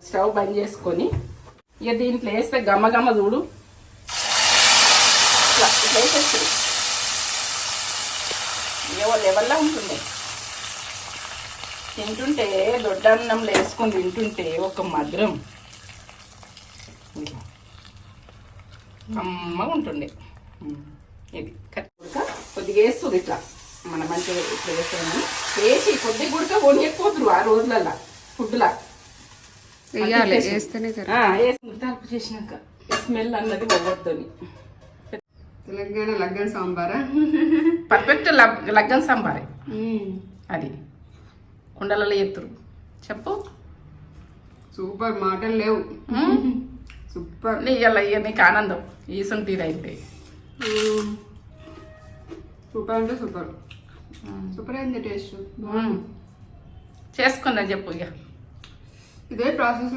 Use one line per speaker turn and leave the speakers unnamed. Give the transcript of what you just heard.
Stove బంద్ చేసుకొని ఇక దీంట్లో వేస్తే గమ్మ చూడు ఇట్లా వేసేసి ఏవో లెవెల్లో ఉంటుంది. తింటుంటే దొడ్డన్నంలో వేసుకొని తింటుంటే ఒక మధురం అమ్మగా ఉంటుండే. ఇది కరెక్ట్గా కొద్దిగా వేస్తుంది ఇట్లా మన మంచిగా ఇట్లా వేస్తామని వేసి కొద్దిగా గుడక వండిపోతురు ఆ రోజులల్లో ఫుడ్లా తలుపు చేసినాక స్మెల్ అన్నది పోవద్దని.
తెలంగాణ లగ్గన్ సాంబారా?
పర్ఫెక్ట్ లగ్గన్ సాంబారే అది. కుండలలో ఎత్తురు చెప్పు.
సూపర్, మాటలు లేవు. సూపర్.
నీకు ఆనందం ఈసుంటిది అయితే.
సూపర్ అంటే సూపర్. సూపర్ అయింది టేస్ట్.
చేసుకుందా చెప్పు ఇక.
ఇదే ప్రాసెస్